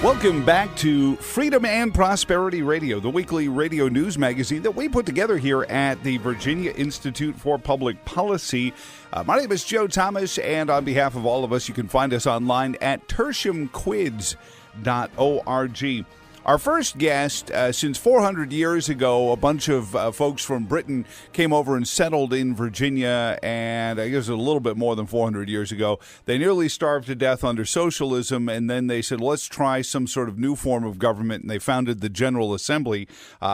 Welcome back to Freedom and Prosperity Radio, the weekly radio news magazine that we put together here at the Virginia Institute for Public Policy. My name is Joe Thomas, and on behalf of all of us, you can find us online at tertiumquids.org. Our first guest, since 400 years ago, a bunch of folks from Britain came over and settled in Virginia, and I guess a little bit more than 400 years ago. They nearly starved to death under socialism, and then they said, let's try some sort of new form of government, and they founded the General Assembly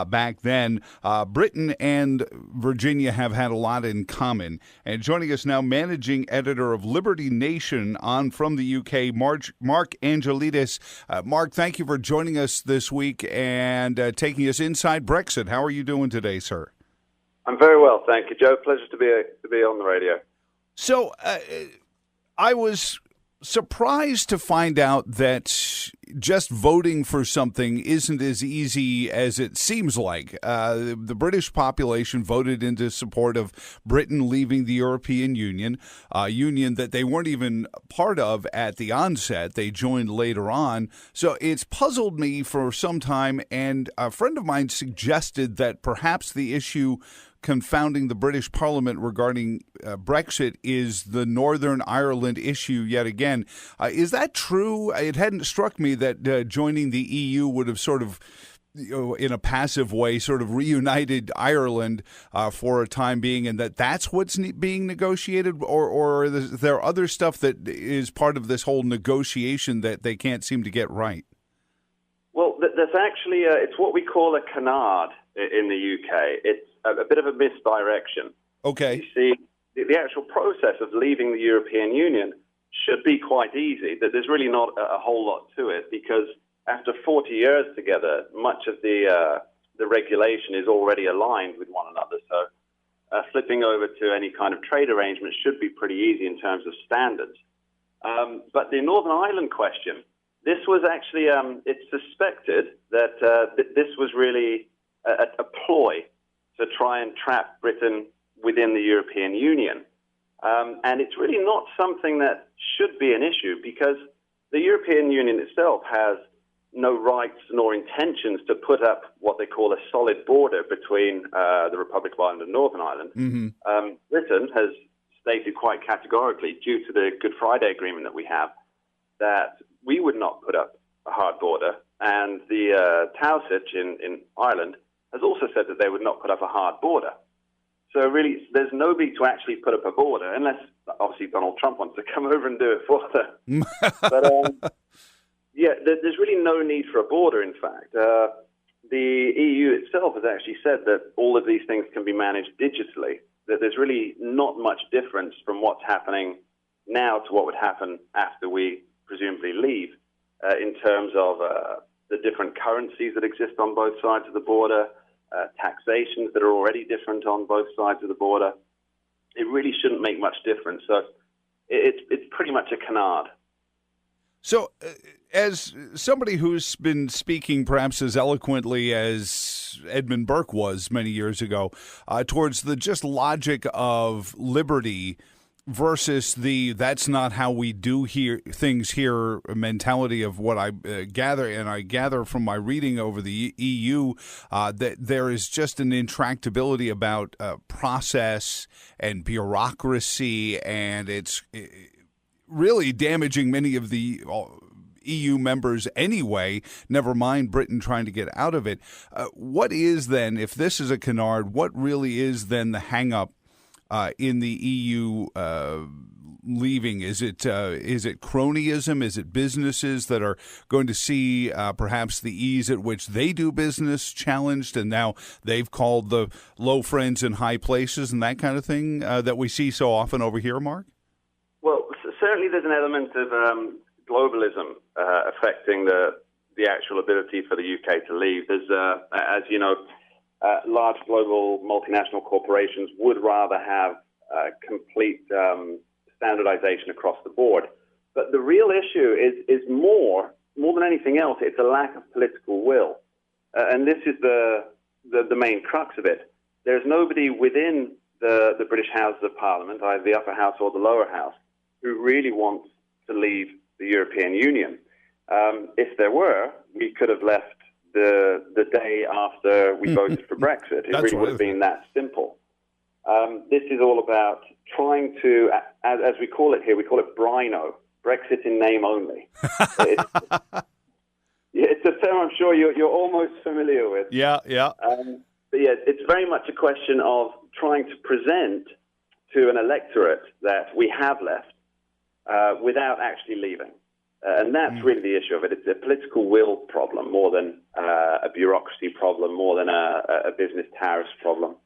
back then. Britain and Virginia have had a lot in common. And joining us now, managing editor of Liberty Nation on from the UK, Mark Angelides. Mark, thank you for joining us this week and taking us inside Brexit. How are you doing today, sir? I'm very well, thank you, Joe. Pleasure to be on the radio. So I was surprised to find out that just voting for something isn't as easy as it seems like. The British population voted into support of Britain leaving the European Union, a union that they weren't even part of at the onset. They joined later on. So it's puzzled me for some time, and a friend of mine suggested that perhaps the issue confounding the British Parliament regarding Brexit is the Northern Ireland issue yet again. Is that true? It hadn't struck me that joining the EU would have sort of, in a passive way, sort of reunited Ireland for a time being, and that's what's being negotiated, or is there other stuff that is part of this whole negotiation that they can't seem to get right? Well, there's actually, it's what we call a canard in the UK. It's a bit of a misdirection. Okay. You see, the actual process of leaving the European Union should be quite easy. That there's really not a whole lot to it, because after 40 years together, much of the regulation is already aligned with one another. So flipping over to any kind of trade arrangement should be pretty easy in terms of standards. But the Northern Ireland question, this was actually, it's suspected that this was really a ploy to try and trap Britain within the European Union. And it's really not something that should be an issue, because the European Union itself has no rights nor intentions to put up what they call a solid border between the Republic of Ireland and Northern Ireland. Mm-hmm. Britain has stated quite categorically, due to the Good Friday Agreement that we have, that we would not put up a hard border. And the Taoiseach in Ireland has also said that they would not put up a hard border. So really, there's nobody to actually put up a border, unless, obviously, Donald Trump wants to come over and do it for them. But, yeah, there's really no need for a border, in fact. The EU itself has actually said that all of these things can be managed digitally, that there's really not much difference from what's happening now to what would happen after we presumably leave, in terms of the different currencies that exist on both sides of the border, taxations that are already different on both sides of the border. It really shouldn't make much difference. So it's pretty much a canard. So as somebody who's been speaking perhaps as eloquently as Edmund Burke was many years ago towards the just logic of liberty versus the that's not how we do things here mentality of what I gather from my reading over the EU, that there is just an intractability about process and bureaucracy, and it's really damaging many of the EU members anyway, never mind Britain trying to get out of it. What is then, if this is a canard, what really is then the hang-up in the EU leaving? Is it cronyism? Is it businesses that are going to see perhaps the ease at which they do business challenged, and now they've called the low friends in high places and that kind of thing that we see so often over here, Mark? Well, certainly there's an element of globalism affecting the actual ability for the UK to leave. There's, as you know, large global multinational corporations would rather have complete standardization across the board. But the real issue is more than anything else, it's a lack of political will. And this is the main crux of it. There's nobody within the British Houses of Parliament, either the upper house or the lower house, who really wants to leave the European Union. If there were, we could have left the day after we voted for Brexit. It really would have been that simple. This is all about trying to, as we call it here, we call it Brino, Brexit in name only. It's a term I'm sure you're almost familiar with. Yeah. But yeah, it's very much a question of trying to present to an electorate that we have left without actually leaving. And that's really the issue of it. It's a political will problem more than a bureaucracy problem, more than a business tariffs problem.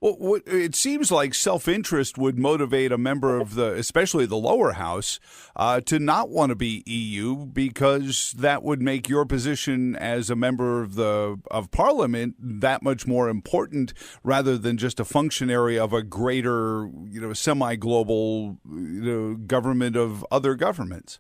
Well, it seems like self-interest would motivate a member of especially the lower house, to not want to be EU, because that would make your position as a member of Parliament that much more important, rather than just a functionary of a greater, semi-global, government of other governments.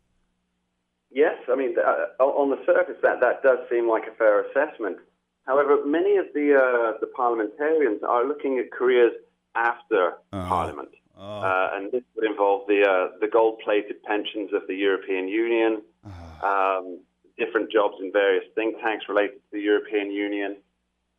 Yes, I mean, on the surface, that does seem like a fair assessment. However, many of the parliamentarians are looking at careers after Parliament. And this would involve the gold-plated pensions of the European Union, different jobs in various think tanks related to the European Union,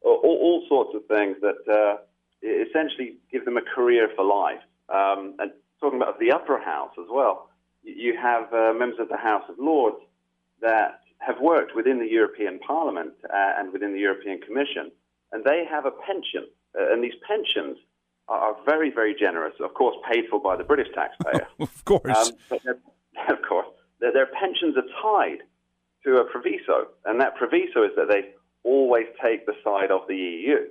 all sorts of things that essentially give them a career for life. And talking about the upper house as well, you have members of the House of Lords that have worked within the European Parliament and within the European Commission, and they have a pension. And these pensions are very, very generous, of course, paid for by the British taxpayer. Of course. But of course, their pensions are tied to a proviso, and that proviso is that they always take the side of the EU.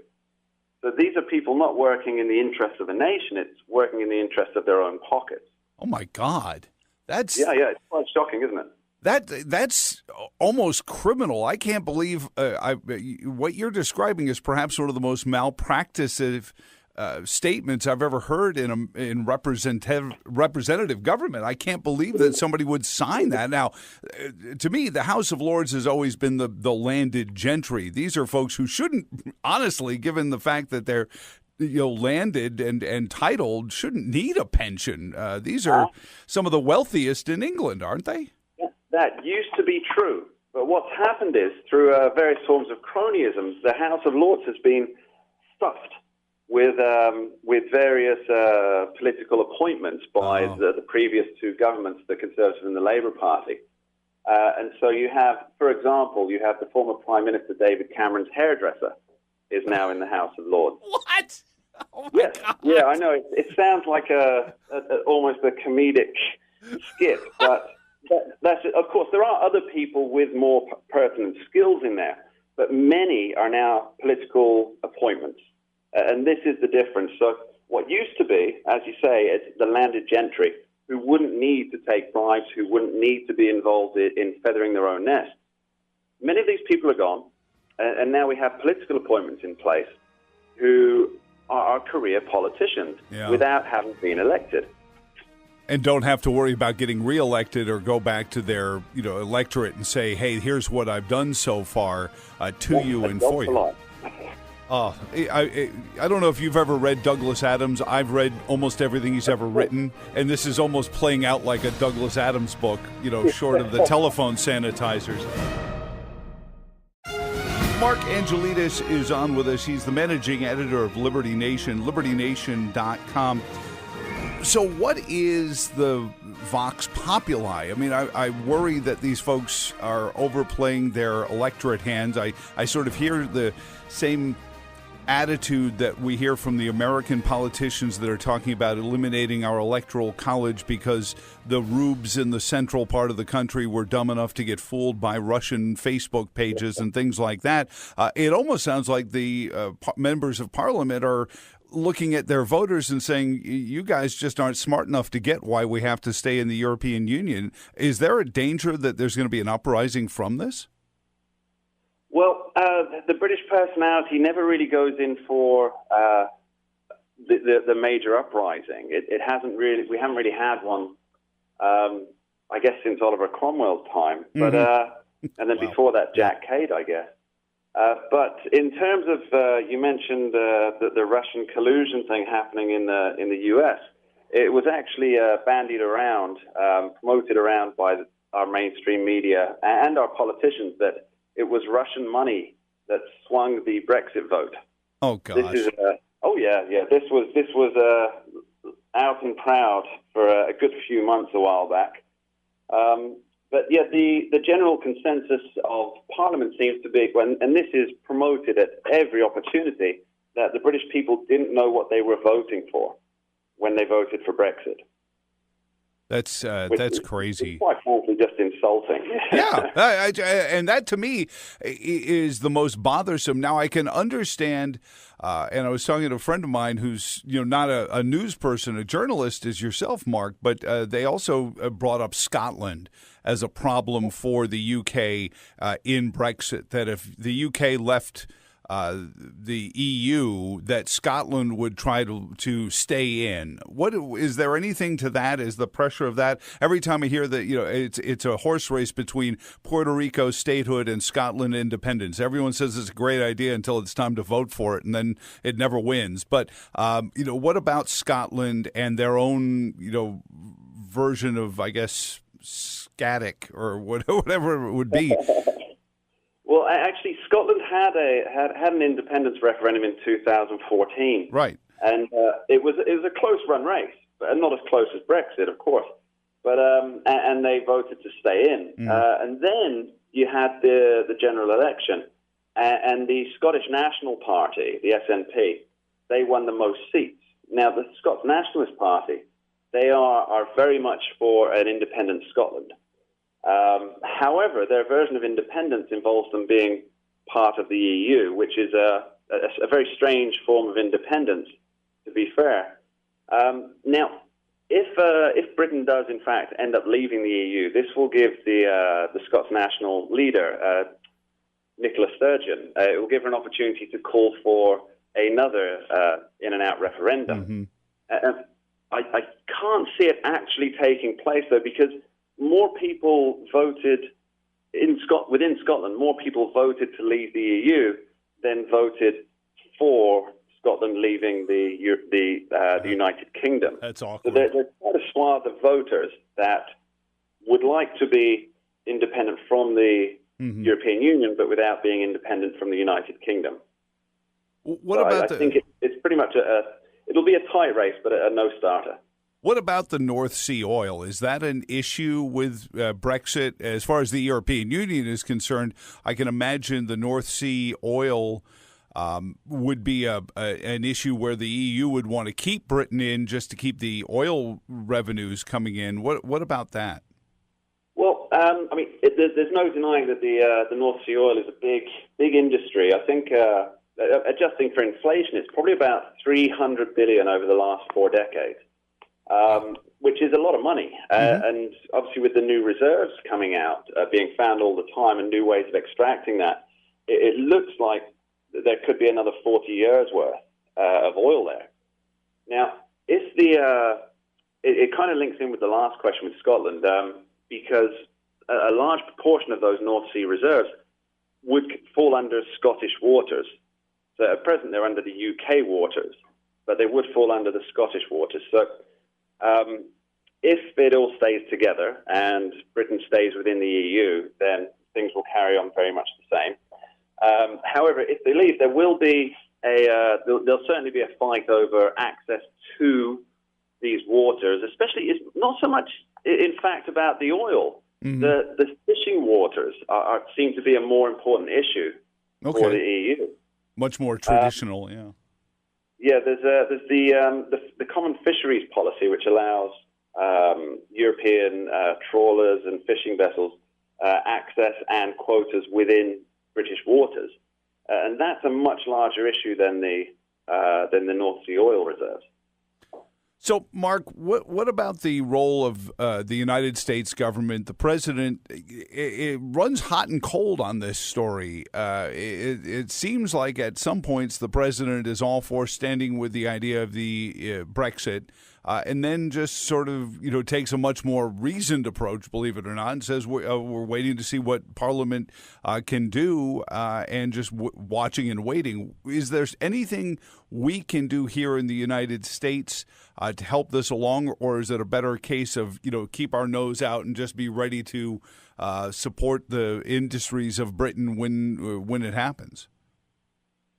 So these are people not working in the interest of the nation, it's working in the interest of their own pockets. Oh, my God. That's... Yeah, it's quite shocking, isn't it? That's almost criminal. I can't believe what you're describing is perhaps one of the most malpractice statements I've ever heard in representative government. I can't believe that somebody would sign that. Now, to me, the House of Lords has always been the landed gentry. These are folks who shouldn't, honestly, given the fact that they're landed and titled, shouldn't need a pension. These are some of the wealthiest in England, aren't they? That used to be true, but what's happened is, through various forms of cronyism, the House of Lords has been stuffed with various political appointments by the previous two governments, the Conservative and the Labour Party. And so you have, for example, you have the former Prime Minister David Cameron's hairdresser is now in the House of Lords. What? Oh my God. Yeah, I know. It sounds like almost a comedic skit, but... That's it. Of course, there are other people with more pertinent skills in there, but many are now political appointments. And this is the difference. So what used to be, as you say, it's the landed gentry who wouldn't need to take bribes, who wouldn't need to be involved in feathering their own nest. Many of these people are gone, and now we have political appointments in place who are career politicians without having been elected. And don't have to worry about getting reelected or go back to their electorate and say, hey, here's what I've done so far to you and for you. I don't know if you've ever read Douglas Adams. I've read almost everything he's ever written, and this is almost playing out like a Douglas Adams book, short of the telephone sanitizers. Mark Angelides is on with us. He's the managing editor of Liberty Nation, libertynation.com. So what is the Vox Populi? I mean, I worry that these folks are overplaying their electorate hands. I sort of hear the same attitude that we hear from the American politicians that are talking about eliminating our electoral college because the rubes in the central part of the country were dumb enough to get fooled by Russian Facebook pages and things like that. It almost sounds like the members of Parliament are looking at their voters and saying, you guys just aren't smart enough to get why we have to stay in the European Union. Is there a danger that there's going to be an uprising from this? Well, the British personality never really goes in for the major uprising. It hasn't really. We haven't really had one, I guess, since Oliver Cromwell's time. But and then before that, Jack Cade, I guess. But in terms of, you mentioned the Russian collusion thing happening in the U.S., it was actually bandied around, promoted around by our mainstream media and our politicians that it was Russian money that swung the Brexit vote. Oh gosh! This is This was out and proud for a good few months a while back. But yeah, the general consensus of Parliament seems to be, and this is promoted at every opportunity, that the British people didn't know what they were voting for when they voted for Brexit. That's crazy. It's quite frankly just insulting. Yeah, and that to me is the most bothersome. Now I can understand, and I was talking to a friend of mine who's not a news person, a journalist as yourself, Mark, but they also brought up Scotland as a problem for the UK in Brexit. That if the UK left the EU, that Scotland would try to stay in. What is there anything to that? Is the pressure of that? Every time I hear that, it's a horse race between Puerto Rico statehood and Scotland independence. Everyone says it's a great idea until it's time to vote for it, and then it never wins. But what about Scotland and their own version of, I guess, Scatic or whatever it would be? Well, actually, Scotland had an independence referendum in 2014, right? And it was a close run race, but not as close as Brexit, of course. But and they voted to stay in, and then you had the general election, and the Scottish National Party, the SNP, they won the most seats. Now, the Scots Nationalist Party, they are very much for an independent Scotland. However, their version of independence involves them being part of the EU, which is a very strange form of independence, to be fair. Now, if Britain does, in fact, end up leaving the EU, this will give the Scots National leader, Nicola Sturgeon, it will give her an opportunity to call for another in-and-out referendum. Mm-hmm. I can't see it actually taking place, though, because more people voted within Scotland. More people voted to leave the EU than voted for Scotland leaving the United Kingdom. That's awkward. So there's quite a swath of voters that would like to be independent from the European Union, but without being independent from the United Kingdom. I think it's pretty much it'll be a tight race, but a no-starter. What about the North Sea oil? Is that an issue with Brexit? As far as the European Union is concerned, I can imagine the North Sea oil would be an issue where the EU would want to keep Britain in just to keep the oil revenues coming in. What about that? Well, there's no denying that the North Sea oil is a big industry. I think adjusting for inflation, it's probably about $300 billion over the last 4 decades. Which is a lot of money. And obviously with the new reserves coming out, being found all the time and new ways of extracting that, it looks like there could be another 40 years worth of oil there. Now, it kind of links in with the last question with Scotland, because a large proportion of those North Sea reserves would fall under Scottish waters. So at present they're under the UK waters, but they would fall under the Scottish waters. So if it all stays together and Britain stays within the EU, then things will carry on very much the same. However, if they leave, there will be there'll certainly be a fight over access to these waters. Especially, it's not so much, in fact, about the oil. The fishing waters seem to be a more important issue for the EU. Much more traditional, yeah. Yeah, there's the common fisheries policy, which allows European trawlers and fishing vessels access and quotas within British waters, and that's a much larger issue than the North Sea oil reserves. So, Mark, what about the role of the United States government? The president it runs hot and cold on this story. It seems like at some points the president is all for standing with the idea of the Brexit, and then just sort of, takes a much more reasoned approach, believe it or not, and says we're waiting to see what Parliament can do, and just watching and waiting. Is there anything we can do here in the United States to help this along, or is it a better case of, keep our nose out and just be ready to support the industries of Britain when it happens?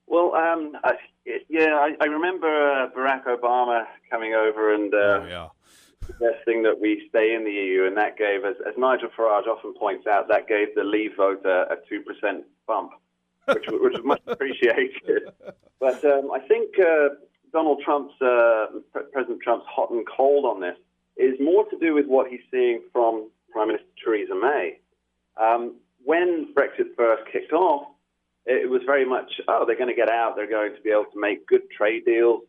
Well, I remember Barack Obama coming over and suggesting that we stay in the EU, and that gave, as Nigel Farage often points out, that gave the Leave vote a 2% bump, which was much appreciated. But I think President Trump's hot and cold on this is more to do with what he's seeing from Prime Minister Theresa May. When Brexit first kicked off, it was very much, they're going to get out, they're going to be able to make good trade deals.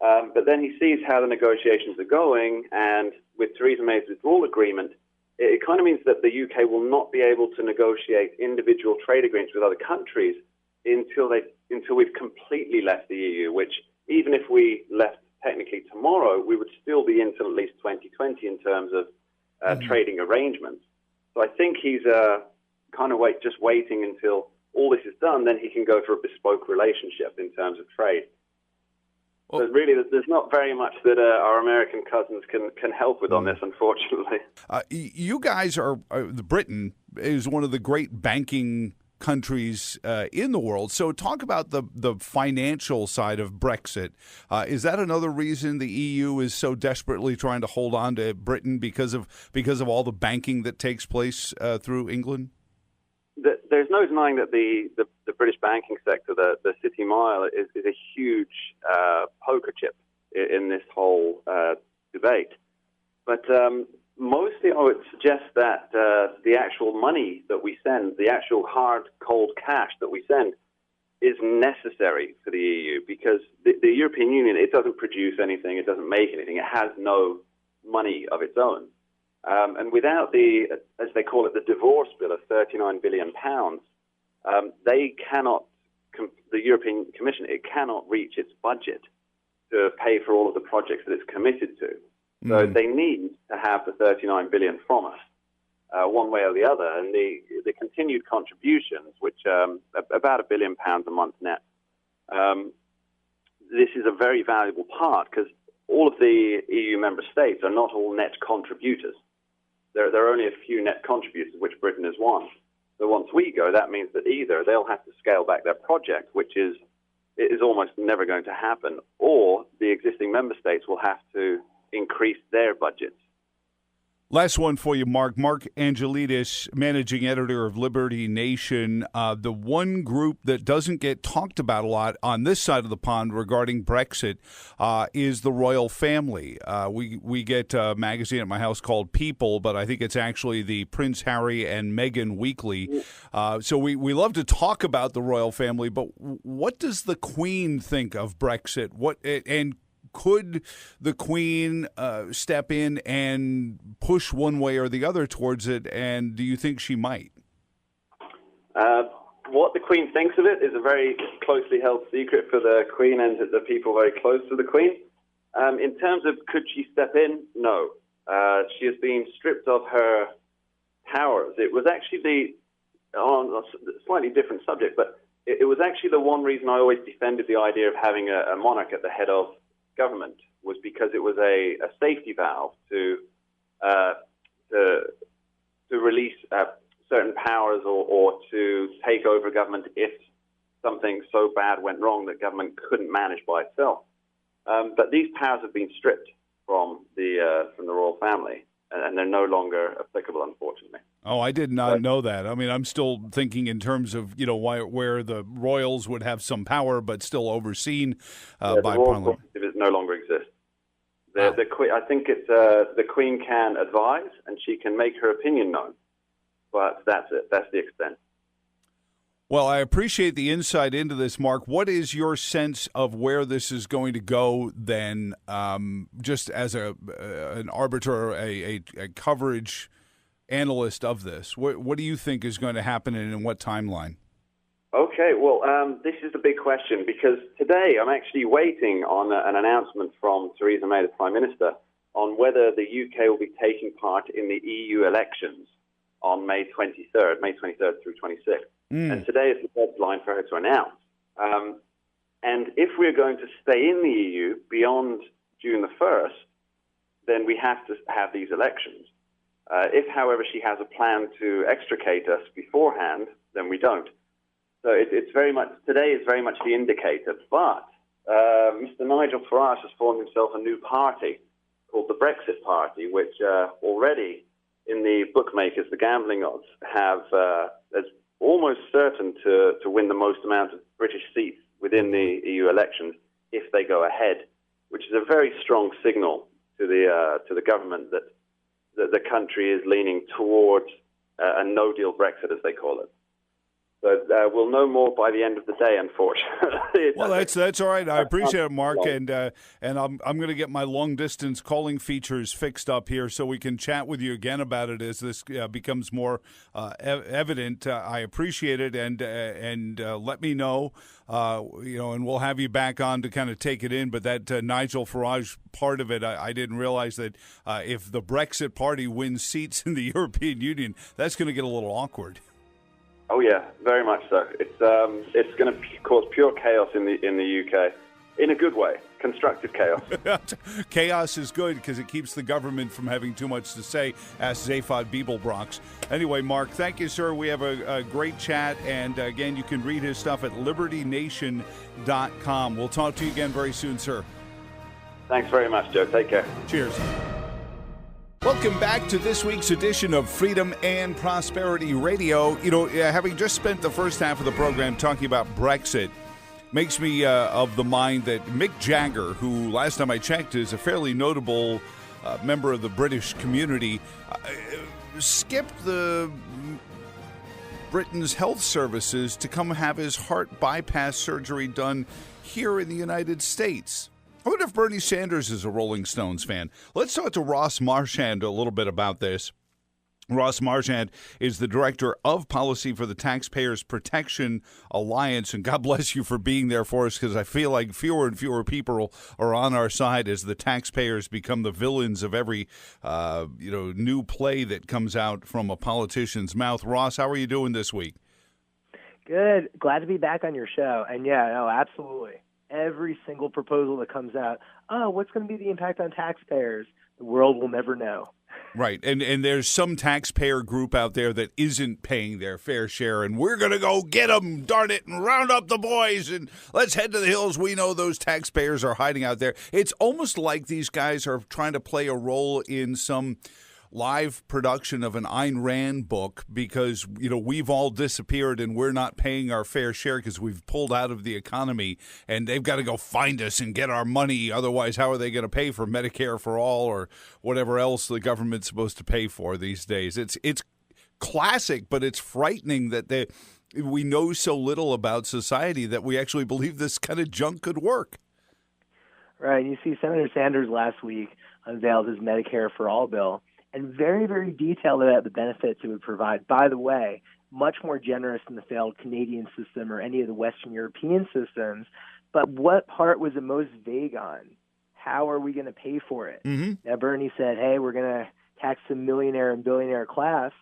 But then he sees how the negotiations are going, and with Theresa May's withdrawal agreement, it kind of means that the UK will not be able to negotiate individual trade agreements with other countries until we've completely left the EU, which even if we left technically tomorrow, we would still be until at least 2020 in terms of trading arrangements. So I think he's kind of just waiting until all this is done, then he can go for a bespoke relationship in terms of trade. Well, so really, there's not very much that our American cousins can help with on this, unfortunately. You guys Britain is one of the great banking countries in the world. So talk about the financial side of Brexit. Is that another reason the EU is so desperately trying to hold on to Britain because of all the banking that takes place through England? There's no denying that the British banking sector, the City Mile, is a huge poker chip in this whole debate. But mostly I would suggest that the actual money that we send, the actual hard, cold cash that we send, is necessary for the EU because the European Union, it doesn't produce anything, it doesn't make anything, it has no money of its own. And without as they call it, the divorce bill of £39 billion, they cannot, the European Commission, it cannot reach its budget to pay for all of the projects that it's committed to. So they need to have the $39 billion from us, one way or the other. And the continued contributions, which about £1 billion a month net, this is a very valuable part because all of the EU member states are not all net contributors. There are only a few net contributors, which Britain is one. So once we go, that means that either they'll have to scale back their project, which is almost never going to happen, or the existing member states will have to increase their budgets. Last one for you, Mark. Mark Angelides, managing editor of Liberty Nation. The one group that doesn't get talked about a lot on this side of the pond regarding Brexit is the royal family. We get a magazine at my house called People, but I think it's actually the Prince Harry and Meghan Weekly. So we love to talk about the royal family, but what does the Queen think of Brexit? Could the Queen step in and push one way or the other towards it, and do you think she might? What the Queen thinks of it is a very closely held secret for the Queen and the people very close to the Queen. In terms of could she step in, no. She has been stripped of her powers. It was actually on a slightly different subject, but it was actually the one reason I always defended the idea of having a monarch at the head of government, was because it was a safety valve to release certain powers or to take over government if something so bad went wrong that government couldn't manage by itself. But these powers have been stripped from the royal family, and they're no longer applicable, unfortunately. Oh, I did not know that. I mean, I'm still thinking in terms of, where the royals would have some power but still overseen by Parliament. The royal no longer exists. The Queen, I think it's the Queen can advise and she can make her opinion known, but that's it. That's the extent. Well, I appreciate the insight into this, Mark. What is your sense of where this is going to go then, just as an arbiter, a coverage analyst of this? What do you think is going to happen and in what timeline? Okay. Okay, well, this is the big question, because today I'm actually waiting on an announcement from Theresa May, the Prime Minister, on whether the UK will be taking part in the EU elections on May 23rd through 26th. And today is the deadline for her to announce. And if we're going to stay in the EU beyond June the 1st, then we have to have these elections. If, however, she has a plan to extricate us beforehand, then we don't. So it's very much, today is very much the indicator. But Mr. Nigel Farage has formed himself a new party called the Brexit Party, which already in the bookmakers, the gambling odds, have as almost certain to win the most amount of British seats within the EU elections if they go ahead, which is a very strong signal to the government that the country is leaning towards a no-deal Brexit, as they call it. So we'll know more by the end of the day, unfortunately. Well, that's all right. I appreciate it, Mark, and I'm going to get my long distance calling features fixed up here so we can chat with you again about it as this becomes more evident. I appreciate it, and let me know, and we'll have you back on to kind of take it in. But that Nigel Farage part of it, I didn't realize that if the Brexit Party wins seats in the European Union, that's going to get a little awkward. Oh yeah, very much so. It's going to cause pure chaos in the UK, in a good way, constructive chaos. Chaos is good because it keeps the government from having too much to say. Ask Zaphod Beeblebrox. Anyway, Mark, thank you, sir. We have a great chat, and again, you can read his stuff at libertynation.com. We'll talk to you again very soon, sir. Thanks very much, Joe. Take care. Cheers. Welcome back to this week's edition of Freedom and Prosperity Radio. Having just spent the first half of the program talking about Brexit, makes me of the mind that Mick Jagger, who last time I checked is a fairly notable member of the British community, skipped the Britain's health services to come have his heart bypass surgery done here in the United States. I wonder if Bernie Sanders is a Rolling Stones fan. Let's talk to Ross Marchand a little bit about this. Ross Marchand is the Director of Policy for the Taxpayers Protection Alliance, and God bless you for being there for us, because I feel like fewer and fewer people are on our side as the taxpayers become the villains of every new play that comes out from a politician's mouth. Ross, how are you doing this week? Good. Glad to be back on your show. And yeah, no, absolutely. Every single proposal that comes out, what's going to be the impact on taxpayers? The world will never know. Right, and there's some taxpayer group out there that isn't paying their fair share, and we're going to go get them, darn it, and round up the boys, and let's head to the hills. We know those taxpayers are hiding out there. It's almost like these guys are trying to play a role in some live production of an Ayn Rand book because, we've all disappeared and we're not paying our fair share because we've pulled out of the economy, and they've got to go find us and get our money. Otherwise, how are they going to pay for Medicare for all or whatever else the government's supposed to pay for these days? It's classic, but it's frightening that we know so little about society that we actually believe this kind of junk could work. Right. You see Senator Sanders last week unveiled his Medicare for all bill, and very, very detailed about the benefits it would provide. By the way, much more generous than the failed Canadian system or any of the Western European systems. But what part was it most vague on? How are we going to pay for it? Mm-hmm. Now, Bernie said, hey, we're going to tax the millionaire and billionaire class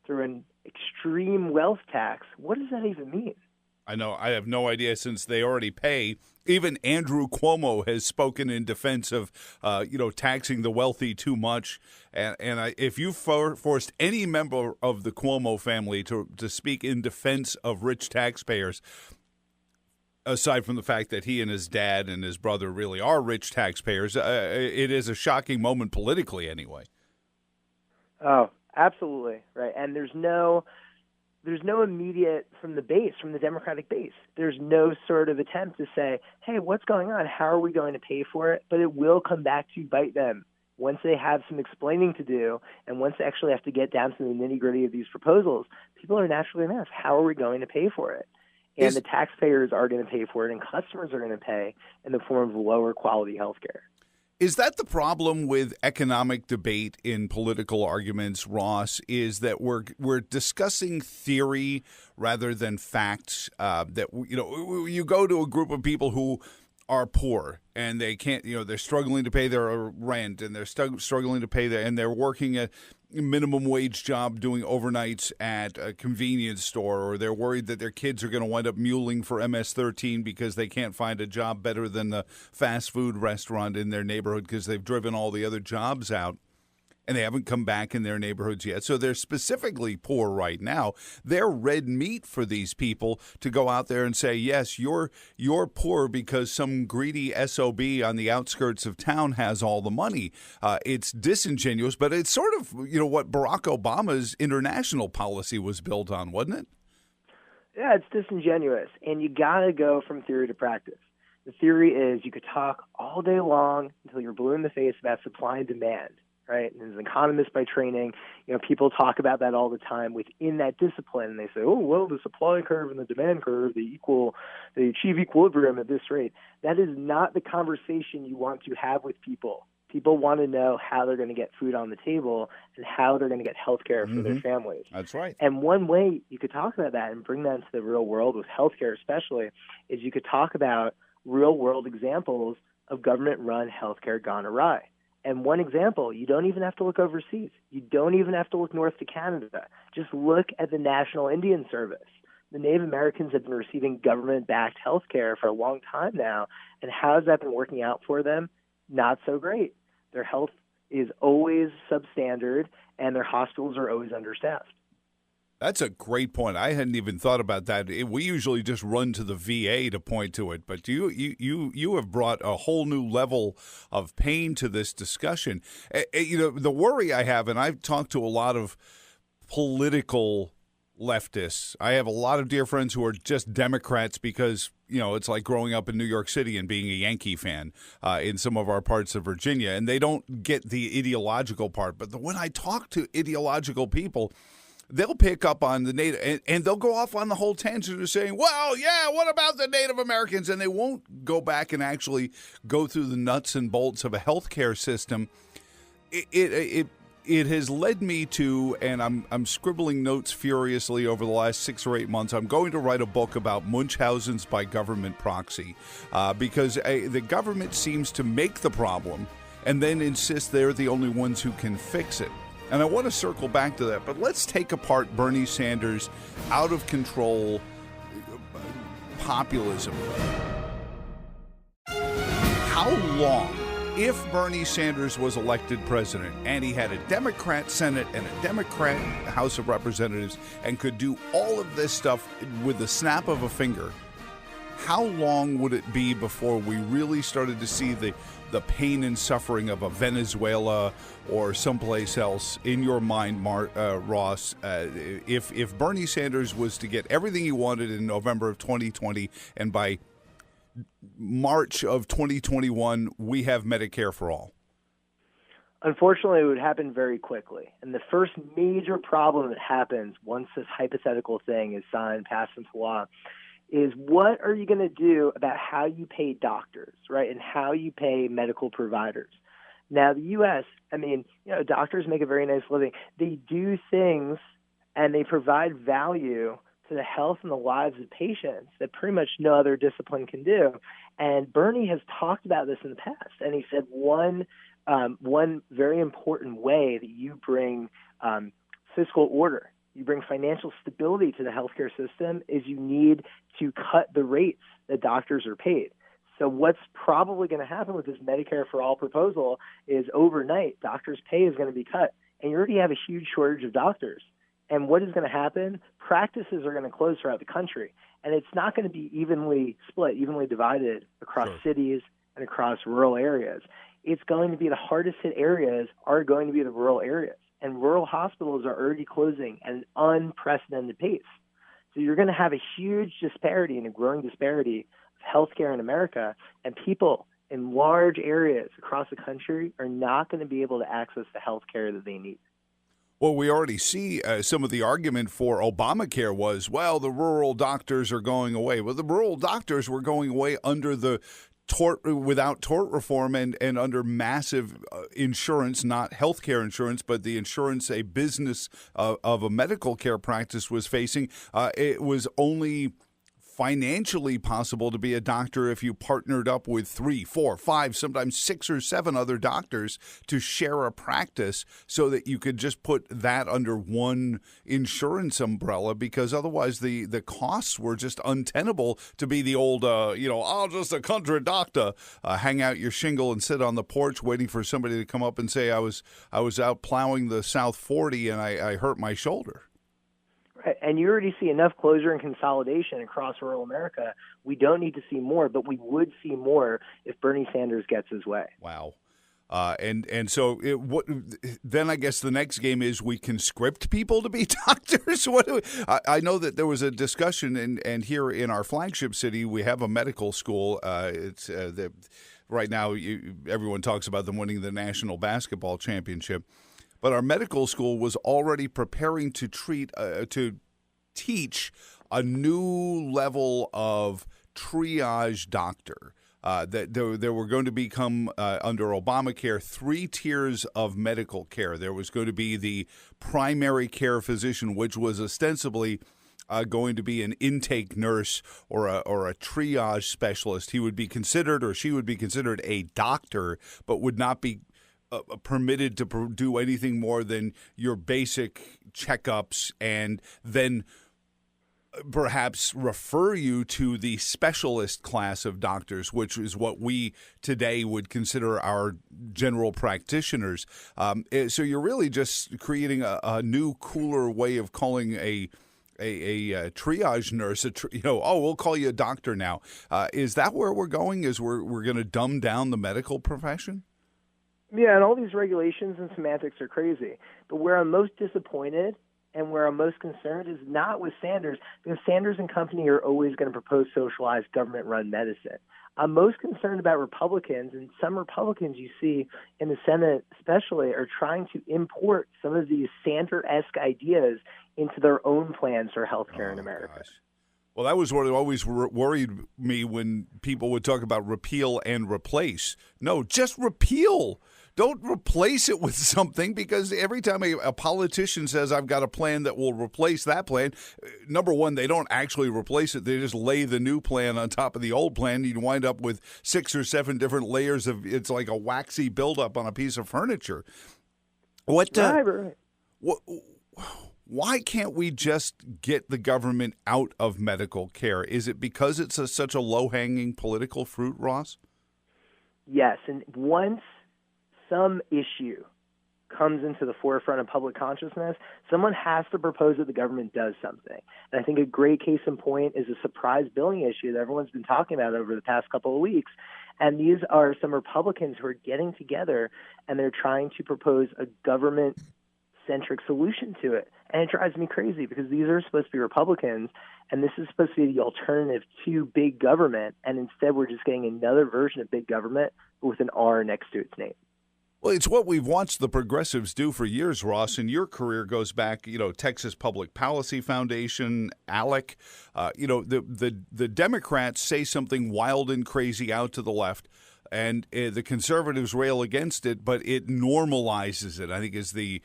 through an extreme wealth tax. What does that even mean? I know. I have no idea since they already pay. Even Andrew Cuomo has spoken in defense of, taxing the wealthy too much. And if you forced any member of the Cuomo family to speak in defense of rich taxpayers, aside from the fact that he and his dad and his brother really are rich taxpayers, it is a shocking moment politically anyway. Oh, absolutely. Right. And there's no immediate from the base, from the Democratic base. There's no sort of attempt to say, hey, what's going on? How are we going to pay for it? But it will come back to bite them once they have some explaining to do, and once they actually have to get down to the nitty-gritty of these proposals. People are naturally going to ask, how are we going to pay for it? And the taxpayers are going to pay for it, and customers are going to pay in the form of lower quality health care. Is that the problem with economic debate in political arguments, Ross? Is that we're discussing theory rather than facts? You go to a group of people who are poor and they can't, they're struggling to pay their rent and they're struggling to pay and they're working a minimum wage job doing overnights at a convenience store, or they're worried that their kids are going to wind up muling for MS-13 because they can't find a job better than the fast food restaurant in their neighborhood because they've driven all the other jobs out. And they haven't come back in their neighborhoods yet. So they're specifically poor right now. They're red meat for these people to go out there and say, yes, you're poor because some greedy SOB on the outskirts of town has all the money. It's disingenuous, but it's sort of, what Barack Obama's international policy was built on, wasn't it? Yeah, it's disingenuous. And you got to go from theory to practice. The theory is you could talk all day long until you're blue in the face about supply and demand. Right? And as an economist by training, people talk about that all the time within that discipline. And they say, oh, well, the supply curve and the demand curve, they achieve equilibrium at this rate. That is not the conversation you want to have with people. People want to know how they're going to get food on the table and how they're going to get health care for their families. That's right. And one way you could talk about that and bring that into the real world with health care especially is you could talk about real world examples of government-run health care gone awry. And one example, you don't even have to look overseas. You don't even have to look north to Canada. Just look at the National Indian Service. The Native Americans have been receiving government-backed health care for a long time now. And how has that been working out for them? Not so great. Their health is always substandard, and their hospitals are always understaffed. That's a great point. I hadn't even thought about that. We usually just run to the VA to point to it, but you have brought a whole new level of pain to this discussion. The worry I have, and I've talked to a lot of political leftists. I have a lot of dear friends who are just Democrats because, it's like growing up in New York City and being a Yankee fan in some of our parts of Virginia, and they don't get the ideological part. But when I talk to ideological people, they'll pick up on the Native, and they'll go off on the whole tangent of saying, well, yeah, what about the Native Americans? And they won't go back and actually go through the nuts and bolts of a healthcare system. It has led me to, and I'm scribbling notes furiously over the last 6 or 8 months. I'm going to write a book about Munchausen's by government proxy because the government seems to make the problem and then insist they're the only ones who can fix it. And I want to circle back to that, but let's take apart Bernie Sanders' out-of-control populism. How long, if Bernie Sanders was elected president and he had a Democrat Senate and a Democrat House of Representatives and could do all of this stuff with the snap of a finger, how long would it be before we really started to see the pain and suffering of a Venezuela or someplace else in your mind, Ross? If Bernie Sanders was to get everything he wanted in November of 2020 and by March of 2021, we have Medicare for all? Unfortunately, it would happen very quickly. And the first major problem that happens once this hypothetical thing is signed, passed into law, is what are you going to do about how you pay doctors, right, and how you pay medical providers? Now, the U.S., doctors make a very nice living. They do things and they provide value to the health and the lives of patients that pretty much no other discipline can do. And Bernie has talked about this in the past, and he said one very important way that you bring fiscal order, you bring financial stability to the healthcare system is you need to cut the rates that doctors are paid. So what's probably going to happen with this Medicare for All proposal is overnight, doctors' pay is going to be cut. And you already have a huge shortage of doctors. And what is going to happen? Practices are going to close throughout the country. And it's not going to be evenly split, evenly divided across cities and across rural areas. It's going to be the hardest hit areas are going to be the rural areas. And rural hospitals are already closing at an unprecedented pace. So you're going to have a huge disparity and a growing disparity of healthcare in America, and people in large areas across the country are not going to be able to access the healthcare that they need. Well, we already see some of the argument for Obamacare was, well, the rural doctors are going away. Well, the rural doctors were going away under the without tort reform and under massive insurance, not healthcare insurance, but the insurance a business of a medical care practice was facing, it was only financially possible to be a doctor if you partnered up with 3, 4, 5, sometimes 6 or 7 other doctors to share a practice so that you could just put that under one insurance umbrella, because otherwise the costs were just untenable to be the old, I'll just a country doctor, hang out your shingle and sit on the porch waiting for somebody to come up and say, I was out plowing the South 40 and I hurt my shoulder. Right. And you already see enough closure and consolidation across rural America. We don't need to see more, but we would see more if Bernie Sanders gets his way. Wow. So then I guess the next game is we conscript people to be doctors. I know that there was a discussion, and here in our flagship city, we have a medical school. Right now, everyone talks about them winning the national basketball championship. But our medical school was already preparing to teach a new level of triage doctor. That there were going to become, under Obamacare, 3 tiers of medical care. There was going to be the primary care physician, which was ostensibly going to be an intake nurse or a triage specialist. He would be considered, or she would be considered, a doctor, but would not be permitted to do anything more than your basic checkups, and then perhaps refer you to the specialist class of doctors, which is what we today would consider our general practitioners. So you're really just creating a new, cooler way of calling a triage nurse, we'll call you a doctor now. Is that where we're going? Is we're going to dumb down the medical profession? Yeah, and all these regulations and semantics are crazy. But where I'm most disappointed and where I'm most concerned is not with Sanders, because Sanders and company are always going to propose socialized government-run medicine. I'm most concerned about Republicans, and some Republicans you see in the Senate especially are trying to import some of these Sanders-esque ideas into their own plans for health care in America. Gosh. Well, that was what always worried me when people would talk about repeal and replace. No, just repeal. Don't replace it with something, because every time a politician says, I've got a plan that will replace that plan, number one, they don't actually replace it. They just lay the new plan on top of the old plan. You wind up with 6 or 7 different layers of, it's like a waxy buildup on a piece of furniture. Right. Why can't we just get the government out of medical care? Is it because it's such a low-hanging political fruit, Ross? Yes, and once some issue comes into the forefront of public consciousness, someone has to propose that the government does something. And I think a great case in point is a surprise billing issue that everyone's been talking about over the past couple of weeks. And these are some Republicans who are getting together, and they're trying to propose a government-centric solution to it. And it drives me crazy, because these are supposed to be Republicans, and this is supposed to be the alternative to big government. And instead, we're just getting another version of big government with an R next to its name. Well, it's what we've watched the progressives do for years, Ross, and your career goes back, Texas Public Policy Foundation, ALEC. The Democrats say something wild and crazy out to the left, and the conservatives rail against it, but it normalizes it, I think, is the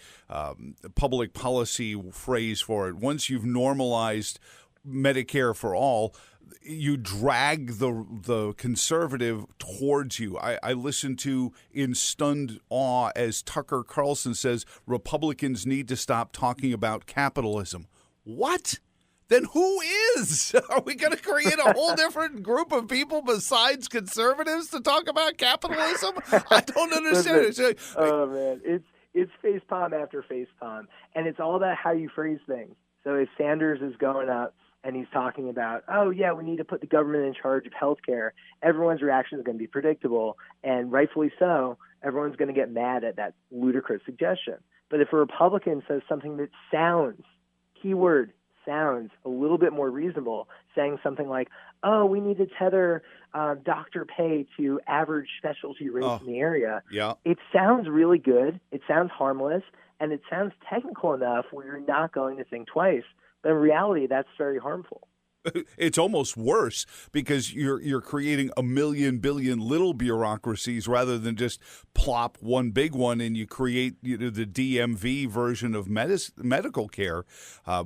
public policy phrase for it. Once you've normalized Medicare for all, you drag the conservative towards you. I listen to in stunned awe as Tucker Carlson says, Republicans need to stop talking about capitalism. What? Then who is? Are we going to create a whole different group of people besides conservatives to talk about capitalism? I don't understand it. Oh, man. It's facepalm after facepalm, and it's all about how you phrase things. So if Sanders is going up and he's talking about, oh, yeah, we need to put the government in charge of health care, everyone's reaction is going to be predictable, and rightfully so. Everyone's going to get mad at that ludicrous suggestion. But if a Republican says something that sounds, keyword, sounds a little bit more reasonable, saying something like, oh, we need to tether doctor pay to average specialty rates in the area. Yeah. It sounds really good. It sounds harmless, and it sounds technical enough where you're not going to think twice. But in reality, that's very harmful. It's almost worse because you're creating a million billion little bureaucracies rather than just plop one big one, and you create the DMV version of medical care,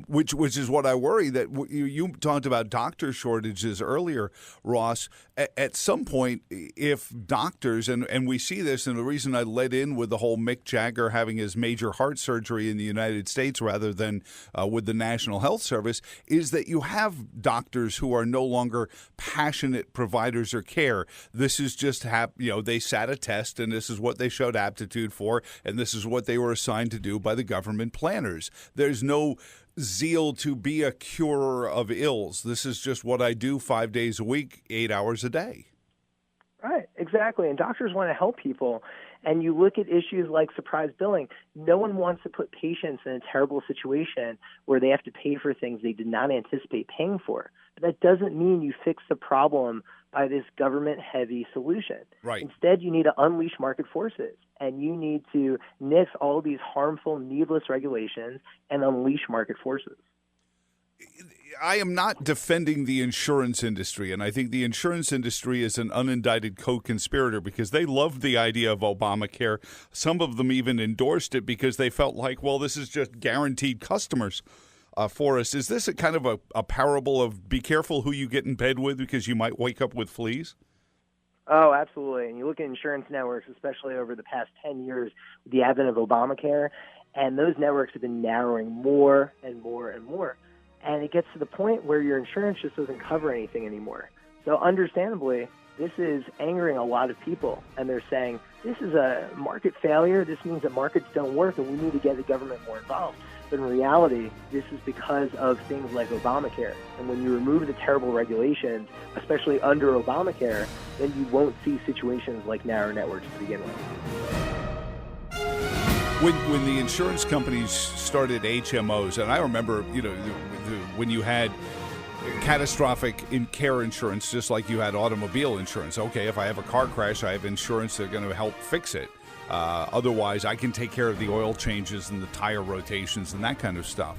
which is what I worry that you talked about doctor shortages earlier, Ross. At some point, if doctors and we see this, and the reason I led in with the whole Mick Jagger having his major heart surgery in the United States rather than with the National Health Service is that you have doctors who are no longer passionate providers of care. This is just they sat a test, and this is what they showed aptitude for, and this is what they were assigned to do by the government planners. There's no zeal to be a curer of ills. This is just what I do 5 days a week, 8 hours a day. Right, exactly. And doctors want to help people. And you look at issues like surprise billing. No one wants to put patients in a terrible situation where they have to pay for things they did not anticipate paying for. But that doesn't mean you fix the problem by this government-heavy solution. Right. Instead, you need to unleash market forces, and you need to nix all these harmful, needless regulations and unleash market forces. I am not defending the insurance industry, and I think the insurance industry is an unindicted co-conspirator because they loved the idea of Obamacare. Some of them even endorsed it because they felt like, well, this is just guaranteed customers for us. Is this a kind of a parable of be careful who you get in bed with because you might wake up with fleas? Oh, absolutely. And you look at insurance networks, especially over the past 10 years, with the advent of Obamacare, and those networks have been narrowing more and more and more. And it gets to the point where your insurance just doesn't cover anything anymore. So understandably, this is angering a lot of people. And they're saying, this is a market failure. This means that markets don't work and we need to get the government more involved. But in reality, this is because of things like Obamacare. And when you remove the terrible regulations, especially under Obamacare, then you won't see situations like narrow networks to begin with. When the insurance companies started HMOs, and I remember, when you had catastrophic care insurance, just like you had automobile insurance. Okay, if I have a car crash, I have insurance that's going to help fix it. Otherwise, I can take care of the oil changes and the tire rotations and that kind of stuff.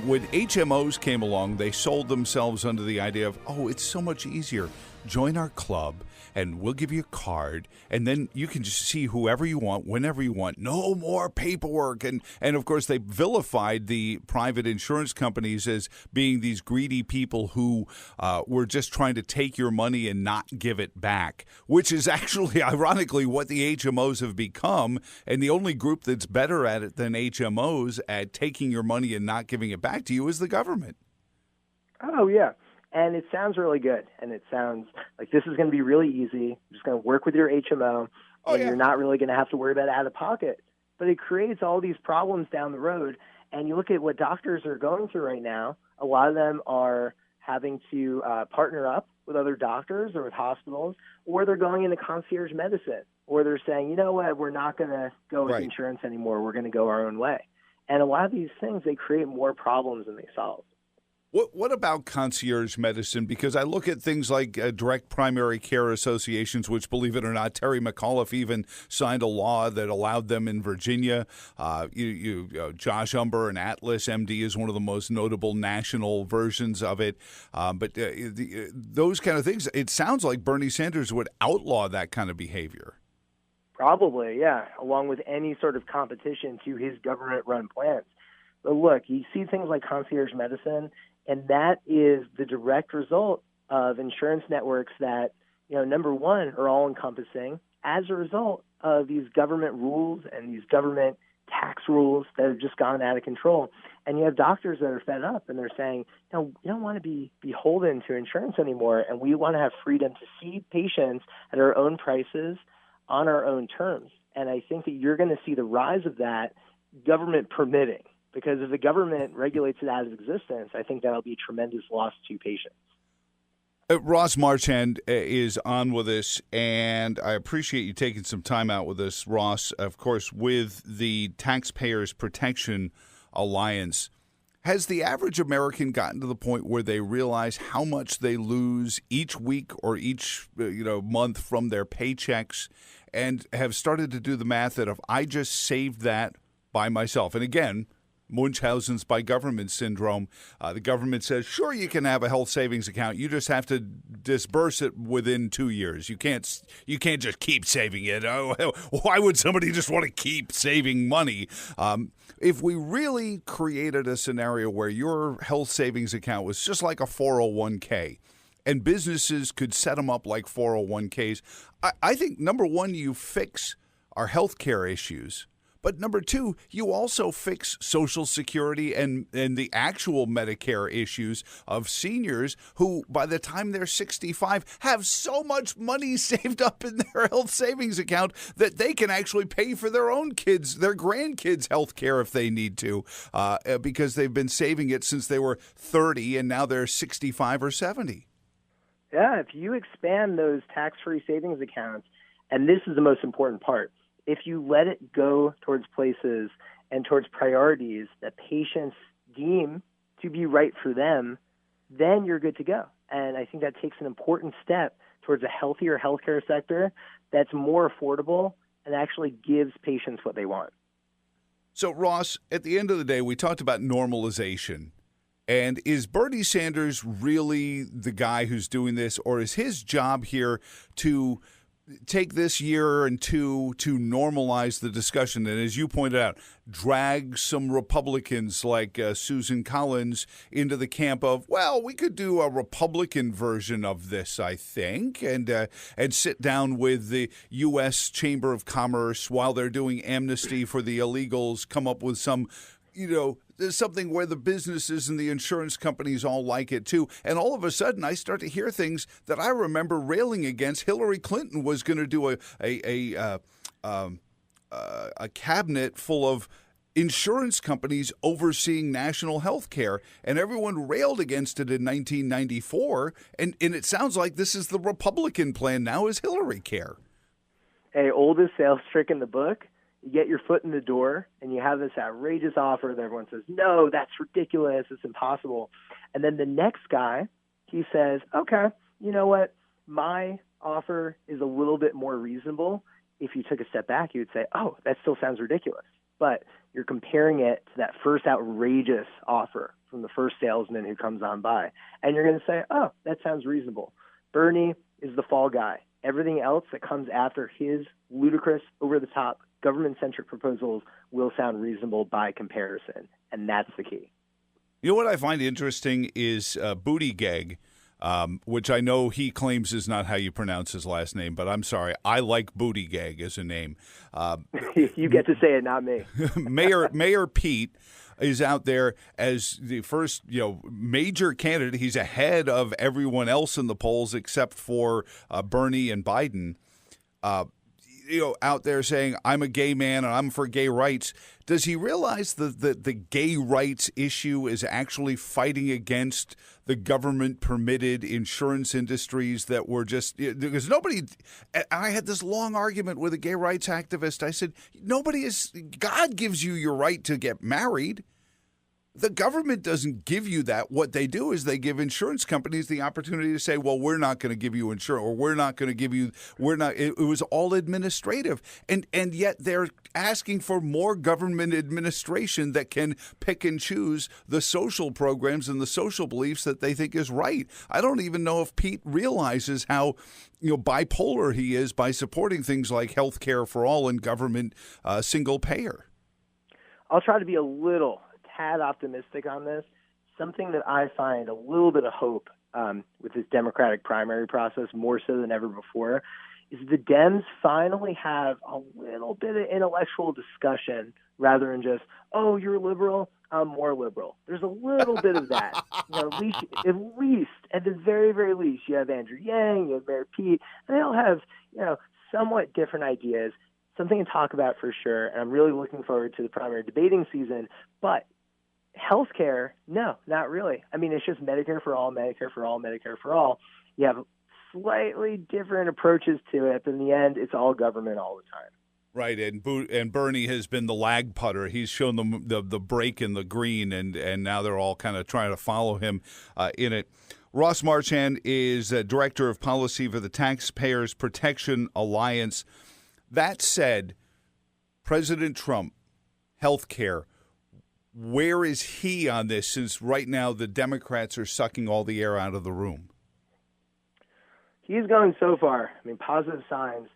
When HMOs came along, they sold themselves under the idea of, it's so much easier. Join our club, and we'll give you a card, and then you can just see whoever you want, whenever you want. No more paperwork. And of course, they vilified the private insurance companies as being these greedy people who were just trying to take your money and not give it back, which is actually, ironically, what the HMOs have become. And the only group that's better at it than HMOs at taking your money and not giving it back to you is the government. Oh, yeah. And it sounds really good. And it sounds like this is going to be really easy. You're just going to work with your HMO, and you're not really going to have to worry about out-of-pocket. But it creates all these problems down the road. And you look at what doctors are going through right now. A lot of them are having to partner up with other doctors or with hospitals, or they're going into concierge medicine, or they're saying, you know what, we're not going to go with insurance anymore. We're going to go our own way. And a lot of these things, they create more problems than they solve. What about concierge medicine? Because I look at things like direct primary care associations, which, believe it or not, Terry McAuliffe even signed a law that allowed them in Virginia. Josh Umber and Atlas MD is one of the most notable national versions of it. But those kind of things, it sounds like Bernie Sanders would outlaw that kind of behavior. Probably, yeah, along with any sort of competition to his government-run plans. But look, you see things like concierge medicine, and that is the direct result of insurance networks that, number one, are all-encompassing as a result of these government rules and these government tax rules that have just gone out of control. And you have doctors that are fed up, and they're saying, we don't want to be beholden to insurance anymore, and we want to have freedom to see patients at our own prices on our own terms. And I think that you're going to see the rise of that, government permitting. Because if the government regulates it out of existence, I think that'll be a tremendous loss to patients. Ross Marchand is on with us, and I appreciate you taking some time out with us, Ross. Of course, with the Taxpayers Protection Alliance, has the average American gotten to the point where they realize how much they lose each week or each month from their paychecks, and have started to do the math that if I just saved that by myself, and again, Munchausen's by government syndrome. The government says, sure, you can have a health savings account. You just have to disburse it within 2 years. You can't just keep saving it. Oh, why would somebody just want to keep saving money? If we really created a scenario where your health savings account was just like a 401k, and businesses could set them up like 401ks, I think, number one, you fix our health care issues. But number two, you also fix Social Security and the actual Medicare issues of seniors who, by the time they're 65, have so much money saved up in their health savings account that they can actually pay for their own kids, their grandkids' health care if they need to, because they've been saving it since they were 30 and now they're 65 or 70. Yeah, if you expand those tax-free savings accounts, and this is the most important part, if you let it go towards places and towards priorities that patients deem to be right for them, then you're good to go. And I think that takes an important step towards a healthier healthcare sector that's more affordable and actually gives patients what they want. So, Ross, at the end of the day, we talked about normalization. And is Bernie Sanders really the guy who's doing this, or is his job here to take this year and two to normalize the discussion and, as you pointed out, drag some Republicans like Susan Collins into the camp of, well, we could do a Republican version of this, I think, and sit down with the U.S. Chamber of Commerce while they're doing amnesty for the illegals, come up with some, there's something where the businesses and the insurance companies all like it too. And all of a sudden, I start to hear things that I remember railing against. Hillary Clinton was going to do a cabinet full of insurance companies overseeing national health care, and everyone railed against it in 1994. And it sounds like this is the Republican plan now, is Hillary Care. Hey, oldest sales trick in the book. You get your foot in the door and you have this outrageous offer that everyone says, no, that's ridiculous, it's impossible. And then the next guy, he says, okay, you know what? My offer is a little bit more reasonable. If you took a step back, you would say, oh, that still sounds ridiculous. But you're comparing it to that first outrageous offer from the first salesman who comes on by. And you're going to say, oh, that sounds reasonable. Bernie is the fall guy. Everything else that comes after his ludicrous, over-the-top, government-centric proposals will sound reasonable by comparison, and that's the key. You know what I find interesting is Buttigieg, which I know he claims is not how you pronounce his last name, but I'm sorry. I like Buttigieg as a name. You get to say it, not me. Mayor Pete is out there as the first, major candidate. He's ahead of everyone else in the polls except for Bernie and Biden. Out there saying, I'm a gay man and I'm for gay rights. Does he realize that the gay rights issue is actually fighting against the government-permitted insurance industries that were just – because nobody – I had this long argument with a gay rights activist. I said, God gives you your right to get married. The government doesn't give you that. What they do is they give insurance companies the opportunity to say, well, we're not going to give you insurance, or we're not going to give you – it was all administrative. And yet they're asking for more government administration that can pick and choose the social programs and the social beliefs that they think is right. I don't even know if Pete realizes how bipolar he is by supporting things like health care for all and government single payer. I'll try to be a little tad optimistic on this. Something that I find a little bit of hope with this Democratic primary process, more so than ever before, is the Dems finally have a little bit of intellectual discussion rather than just, oh, you're liberal, I'm more liberal. There's a little bit of that. At least, at the very, very least, you have Andrew Yang, you have Mayor Pete, and they all have, somewhat different ideas, something to talk about for sure, and I'm really looking forward to the primary debating season, but healthcare, no, not really. I mean, it's just Medicare for all, Medicare for all, Medicare for all. You have slightly different approaches to it, but in the end, it's all government all the time. Right, and Bernie has been the lag putter. He's shown them the break in the green, and now they're all kind of trying to follow him in it. Ross Marchand is Director of Policy for the Taxpayers Protection Alliance. That said, President Trump, health care, Where is he on this, since right now the Democrats are sucking all the air out of the room? He's going so far. I mean, positive signs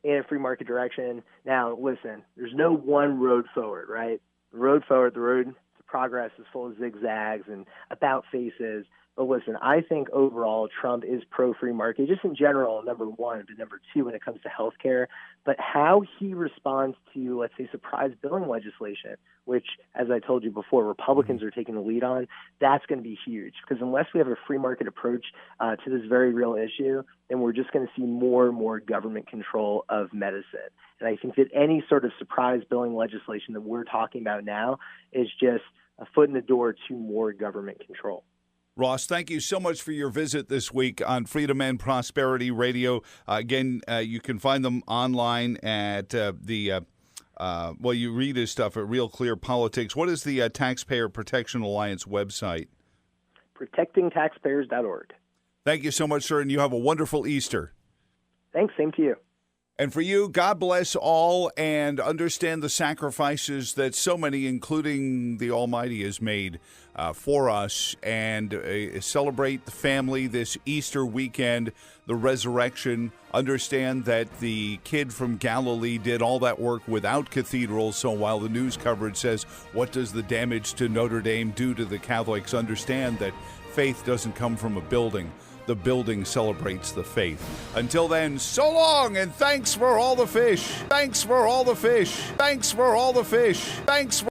in a free market direction. Now, listen, there's no one road forward, right? The road forward, the road to progress is full of zigzags and about faces. But listen, I think overall Trump is pro-free market, just in general, number one, but number two when it comes to health care. But how he responds to, let's say, surprise billing legislation, which, as I told you before, Republicans are taking the lead on, that's going to be huge. Because unless we have a free market approach to this very real issue, then we're just going to see more and more government control of medicine. And I think that any sort of surprise billing legislation that we're talking about now is just a foot in the door to more government control. Ross, thank you so much for your visit this week on Freedom and Prosperity Radio. Again, you can find them online at you read his stuff at Real Clear Politics. What is the Taxpayer Protection Alliance website? ProtectingTaxpayers.org. Thank you so much, sir, and you have a wonderful Easter. Thanks, same to you. And for you, God bless all, and understand the sacrifices that so many, including the Almighty, has made for us, and celebrate the family this Easter weekend, the resurrection. Understand that the kid from Galilee did all that work without cathedrals, so while the news coverage says, what does the damage to Notre Dame do to the Catholics? Understand that faith doesn't come from a building. The building celebrates the faith. Until then, so long, and thanks for all the fish. Thanks for all the fish. Thanks for all the fish. Thanks for